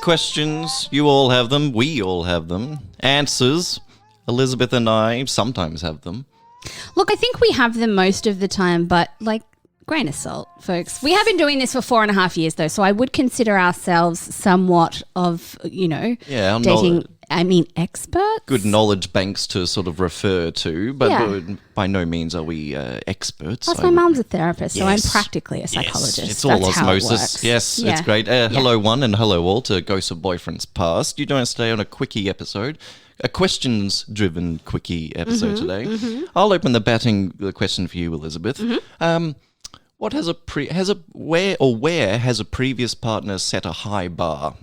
questions. You all have them. We all have them. Answers. Elizabeth and I sometimes have them. Look, I think we have them most of the time, but like, grain of salt, folks. We have been doing this for 4.5 years, though, so I would consider ourselves somewhat of, dating. Experts. Good knowledge banks to sort of refer to, but by no means are we experts. Plus, my mum's a therapist, so I'm practically a psychologist. Yes, it's all That's osmosis. How it works. Yes, it's great. Hello, one, and hello, all, to Ghosts of Boyfriendspast. You don't stay on a Quickie episode. A questions-driven Quickie episode today. Mm-hmm. I'll open the question for you, Elizabeth. Mm-hmm. What where has a previous partner set a high bar?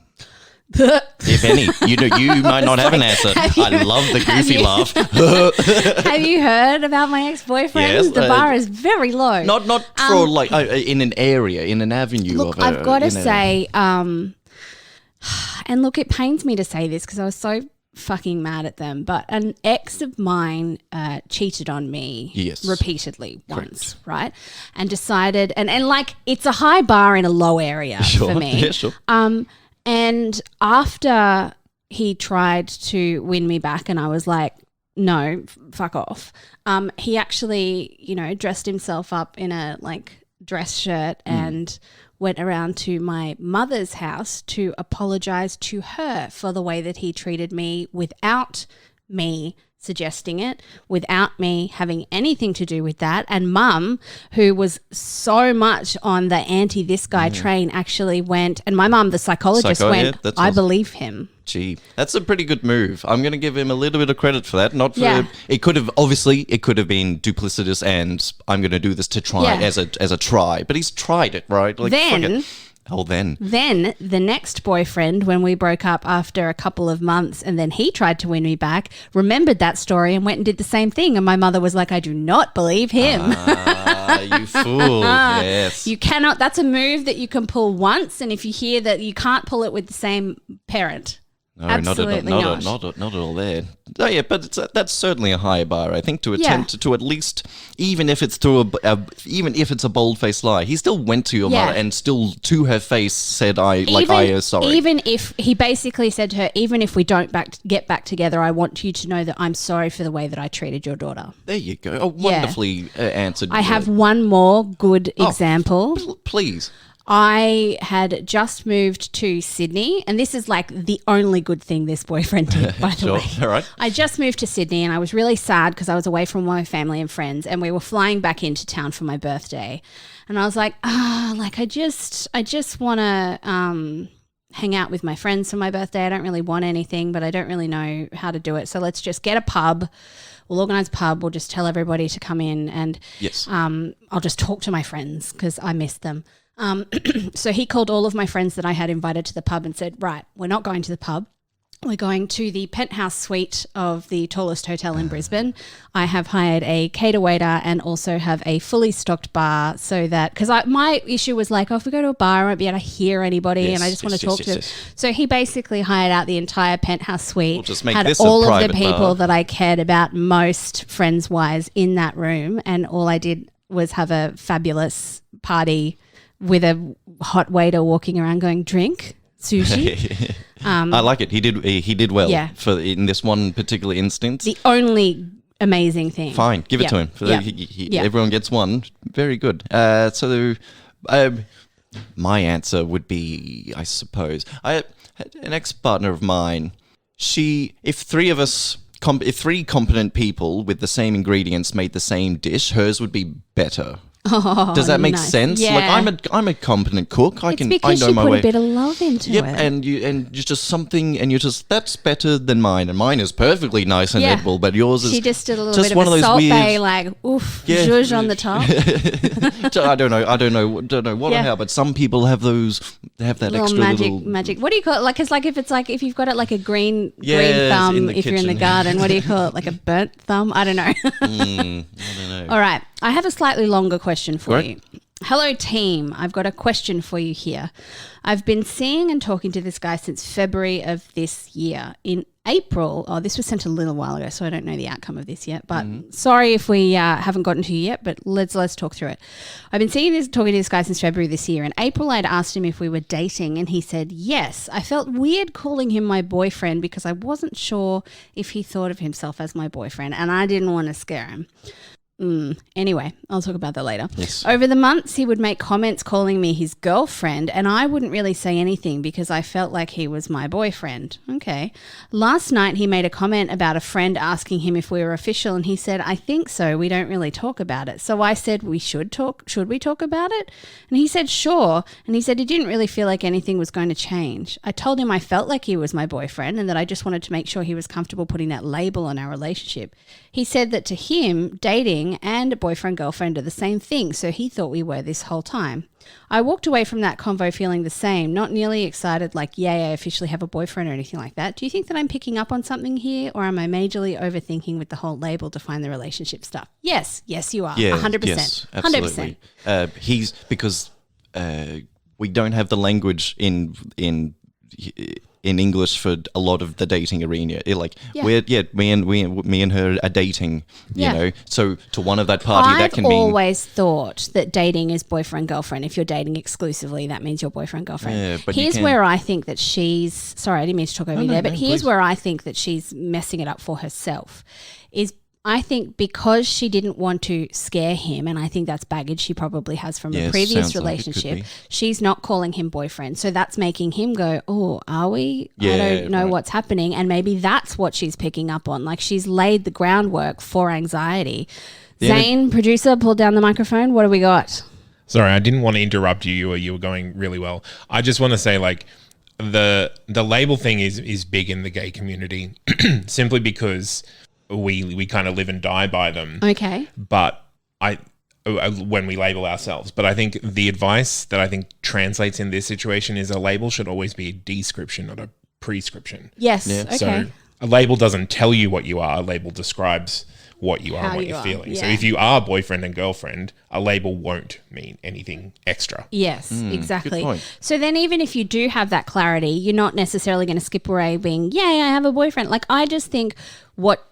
If any, you might not have an answer. I love the goofy laugh. Have you heard about my ex-boyfriend? Yes, the bar is very low. Not for in an area, in an avenue. Look, I've got to say, and look, it pains me to say this because I was so fucking mad at them, but an ex of mine cheated on me repeatedly once, right? And decided, and like, it's a high bar in a low area for me. Yeah, sure. And after he tried to win me back and I was like, no, fuck off. He actually, dressed himself up in a dress shirt and went around to my mother's house to apologize to her for the way that he treated me without me suggesting it, without me having anything to do with that. And mum, who was so much on the anti-this guy train, actually went, and my mum, the psychologist, went, I believe him. Gee, that's a pretty good move. I'm going to give him a little bit of credit for that. It could have been duplicitous, and I'm going to do this to try as a try. But he's tried it, right? Then the next boyfriend, when we broke up after a couple of months and then he tried to win me back, remembered that story and went and did the same thing. And my mother was like, I do not believe him. You fool. Yes. You cannot. That's a move that you can pull once. And if you hear that, you can't pull it with the same parent. No, absolutely not at all there. Oh, yeah, but that's certainly a high bar. I think to attempt to at least, even if it's a bold-faced lie, he still went to your mother and still to her face said, "I am sorry." Even if he basically said to her, "Even if we don't get back together, I want you to know that I'm sorry for the way that I treated your daughter." There you go. Oh, wonderfully answered. I have one more good example. Please. I had just moved to Sydney, and this is like the only good thing this boyfriend did, by the way. All right. I just moved to Sydney and I was really sad because I was away from my family and friends, and we were flying back into town for my birthday. And I was like, I just want to hang out with my friends for my birthday. I don't really want anything, but I don't really know how to do it. So let's just get a pub. We'll organise a pub. We'll just tell everybody to come in, and I'll just talk to my friends because I miss them. So he called all of my friends that I had invited to the pub and said, right, we're not going to the pub. We're going to the penthouse suite of the tallest hotel in Brisbane. I have hired a cater waiter and also have a fully stocked bar so that, because my issue was like, if we go to a bar, I won't be able to hear anybody and I just want to talk to them. So he basically hired out the entire penthouse suite, we'll just make had this all a of the people bar that I cared about most friends-wise in that room, and all I did was have a fabulous party with a hot waiter walking around going, drink, sushi. I like it. He did well in this one particular instance. The only amazing thing. Fine, give it to him. Everyone gets one. Very good. So my answer would be, I suppose, an ex-partner of mine, if three competent people with the same ingredients made the same dish, hers would be better. Oh, does that make sense? Yeah. Like I'm a competent cook. I know my way. Because you put a bit of love into it. And you're just something, and that's better than mine, and mine is perfectly nice and edible, but yours is. She just did a little just bit one of a those salt weird, bay, zhuzh on the top. I don't know what or how, but some people have those. They have that little extra magic. What do you call it? Like, it's like if you've got it like a green thumb if you're in the garden. What do you call it? Like a burnt thumb? I don't know. I don't know. All right. I have a slightly longer question for you. Hello, team. I've got a question for you here. I've been seeing and talking to this guy since February of this year. In April, this was sent a little while ago, so I don't know the outcome of this yet. But sorry if we haven't gotten to you yet, but let's talk through it. I've been talking to this guy since February this year. In April, I'd asked him if we were dating, and he said yes. I felt weird calling him my boyfriend because I wasn't sure if he thought of himself as my boyfriend, and I didn't want to scare him. Anyway, I'll talk about that later. Yes. Over the months, he would make comments calling me his girlfriend, and I wouldn't really say anything because I felt like he was my boyfriend. Okay. Last night, he made a comment about a friend asking him if we were official, and he said, I think so. We don't really talk about it. So I said, we should talk. Should we talk about it? And he said, sure. And he said he didn't really feel like anything was going to change. I told him I felt like he was my boyfriend and that I just wanted to make sure he was comfortable putting that label on our relationship. He said that to him, dating and boyfriend-girlfriend are the same thing, so he thought we were this whole time. I walked away from that convo feeling the same, not nearly excited like, yay, I officially have a boyfriend or anything like that. Do you think that I'm picking up on something here, or am I majorly overthinking with the whole label define the relationship stuff? Yes, you are. Yeah, 100%. yes, absolutely. 100%. Because we don't have the language in English for a lot of the dating arena. Me and her are dating, you know. So to one of that party, that can mean. I've always thought that dating is boyfriend girlfriend. If you're dating exclusively, that means you're boyfriend girlfriend. Yeah, but here's where I think that she's. Sorry, I didn't mean to talk over you there, but here's where I think that she's messing it up for herself. I think because she didn't want to scare him, and I think that's baggage she probably has from a previous relationship, she's not calling him boyfriend. So that's making him go, oh, are we? Yeah, I don't know what's happening. And maybe that's what she's picking up on. Like she's laid the groundwork for anxiety. Zane, producer, pull down the microphone. What do we got? Sorry, I didn't want to interrupt you. You were going really well. I just want to say like the label thing is big in the gay community simply because we kind of live and die by them. Okay. But when we label ourselves. But I think the advice that I think translates in this situation is a label should always be a description, not a prescription. Yes. Yeah. Okay. So a label doesn't tell you what you are. A label describes what you are and what you're feeling. Yeah. So if you are boyfriend and girlfriend, a label won't mean anything extra. Yes, exactly. Good point. So then even if you do have that clarity, you're not necessarily going to skip away being, yay, I have a boyfriend. Like I just think what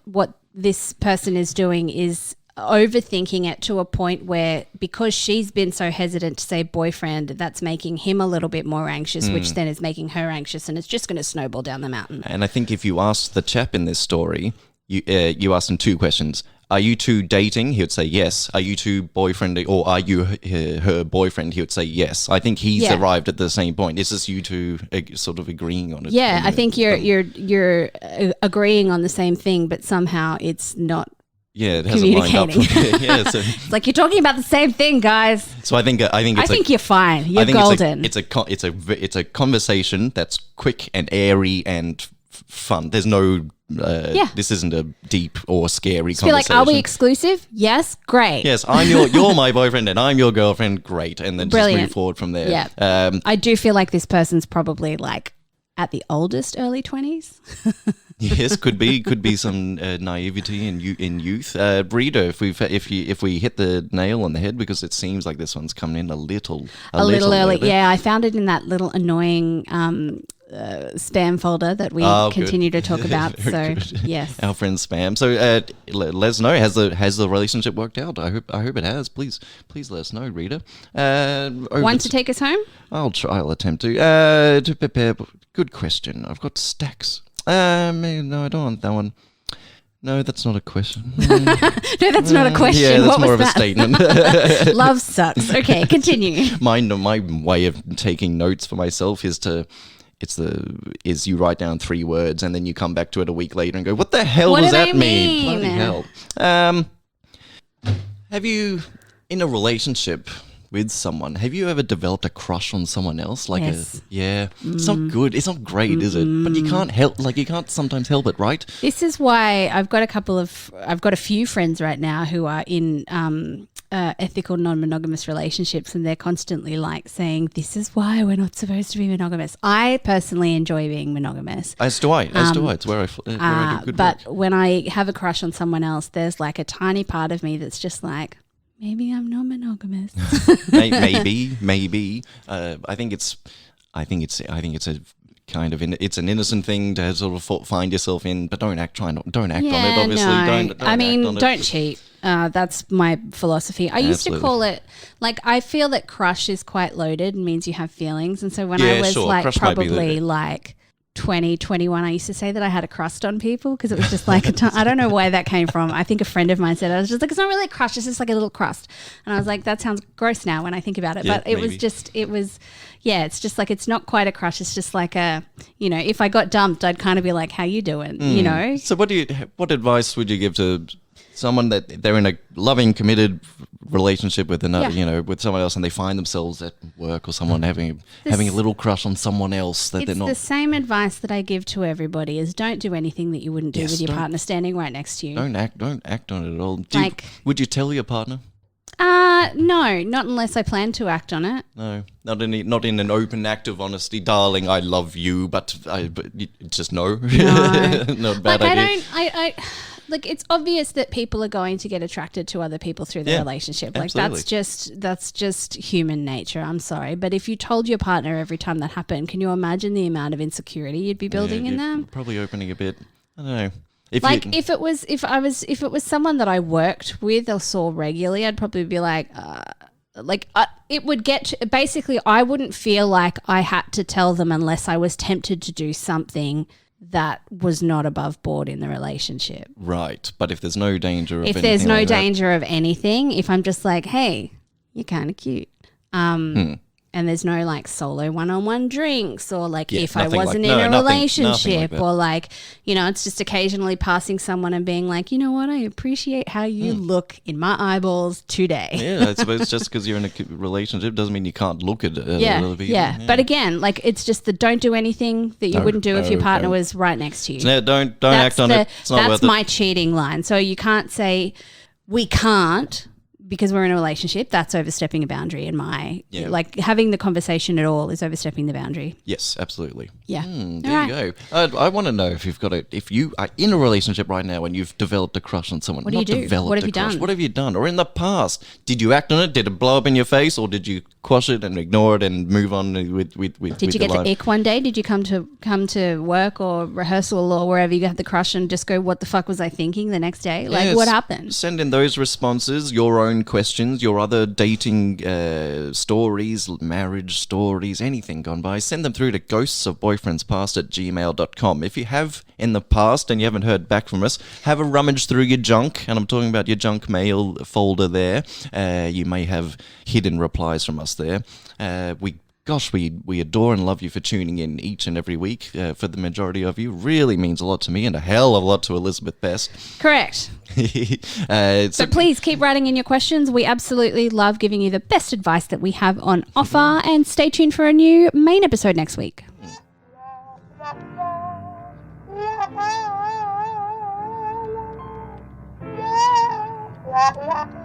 this person is doing is overthinking it to a point where because she's been so hesitant to say boyfriend, that's making him a little bit more anxious, which then is making her anxious, and it's just going to snowball down the mountain. And I think if you ask the chap in this story, you ask him two questions. Are you two dating? He would say yes. Are you two boyfriend, or are you her boyfriend? He would say yes. I think he's arrived at the same point. Is this you two sort of agreeing on it? Yeah, I think you're agreeing on the same thing, but somehow it's not. Yeah, it hasn't lined up. It's like you're talking about the same thing, guys. So I think you're fine. You're golden. It's a conversation that's quick and airy and fun. There's no. This isn't a deep or scary conversation. Be like, are we exclusive? Yes, great. Yes, you're my boyfriend and I'm your girlfriend. Great, and then just move forward from there. Yeah, I do feel like this person's probably like at the oldest early 20s. Yes, could be some naivety in youth. Breeder, if we hit the nail on the head, because it seems like this one's coming in a little early. Yeah, I found it in that little annoying spam folder that we continue to talk about. So yes, our friend Spam. So let us know, has the relationship worked out? I hope it has. Please let us know, reader. Want to take us home? I'll attempt to prepare. Good question. I've got stacks. No, I don't want that one. No, that's not a question. No, that's not a question. Yeah, that's what more was of a statement. Love sucks. Okay, continue. My way of taking notes for myself is you write down 3 words and then you come back to it a week later and go, what the hell does that mean? Bloody hell. Have you, in a relationship with someone, have you ever developed a crush on someone else? Yes. It's not good. It's not great, is it? But you can't sometimes help it, right? This is why I've got a few friends right now who are in ethical non-monogamous relationships, and they're constantly like saying, this is why we're not supposed to be monogamous. I personally enjoy being monogamous. As do I. It's where I do good But work. when I have a crush on someone else, there's like a tiny part of me that's just like, Maybe I'm not monogamous. maybe. I think it's a kind of it's an innocent thing to sort of find yourself in, but don't act on it. Obviously, no. Don't cheat. That's my philosophy. I used to call it, like, I feel that crush is quite loaded and means you have feelings. And so when I was like probably like 20, 21, I used to say that I had a crust on people because it was just like I don't know where that came from. I think a friend of mine said, I was just like, it's not really a crush, it's just like a little crust. And I was like, that sounds gross now when I think about it. But it's just like, it's not quite a crush. It's just like if I got dumped, I'd kind of be like, how you doing? So what advice would you give to someone that they're in a loving, committed relationship with another, with someone else, and they find themselves at work or someone having a little crush on someone else that they're not. It's the same advice that I give to everybody: is don't do anything that you wouldn't do with your partner standing right next to you. Don't act on it at all. Would you tell your partner? No, not unless I plan to act on it. No, not in an open act of honesty, darling. I love you, but just no. Not a bad idea. Like, it's obvious that people are going to get attracted to other people through the relationship. Like, absolutely. that's just human nature. I'm sorry. But if you told your partner every time that happened, can you imagine the amount of insecurity you'd be building in them? Probably opening a bit. I don't know. If it was someone that I worked with or saw regularly, I'd probably be like, it would get to, basically, I wouldn't feel like I had to tell them unless I was tempted to do something that was not above board in the relationship. Right. But if there's no danger of anything, if I'm just like, hey, you're kind of cute. And there's no like solo one-on-one drinks or like if I wasn't in a relationship or like, it's just occasionally passing someone and being like, you know what, I appreciate how you look in my eyeballs today. Yeah, I suppose just because you're in a relationship doesn't mean you can't look at other people. Yeah. But again, like it's just the don't do anything that you wouldn't do if your partner was right next to you. No, don't act on it. It's not that's my cheating line. So you can't say we can't because we're in a relationship. That's overstepping a boundary in like having the conversation at all is overstepping the boundary. Yes, absolutely. Yeah. There you go. I want to know if you are in a relationship right now and you've developed a crush on someone. What do you do? What have you done? What have you done? Or in the past, did you act on it? Did it blow up in your face, or did you quash it and ignore it and move on with Did you get the ick one day? Did you come to work or rehearsal or wherever you had the crush and just go, what the fuck was I thinking the next day? Like, what happened? Send in those responses, your own questions, your other dating stories, marriage stories, anything gone by. Send them through to ghostsofboyfriendspast@gmail.com. If you have in the past and you haven't heard back from us, have a rummage through your junk, and I'm talking about your junk mail folder there. You may have hidden replies from us there. We adore and love you for tuning in each and every week. For the majority of you, really means a lot to me and a hell of a lot to Elizabeth Best. Correct. So please keep writing in your questions. We absolutely love giving you the best advice that we have on offer, and stay tuned for a new main episode next week. Yeah.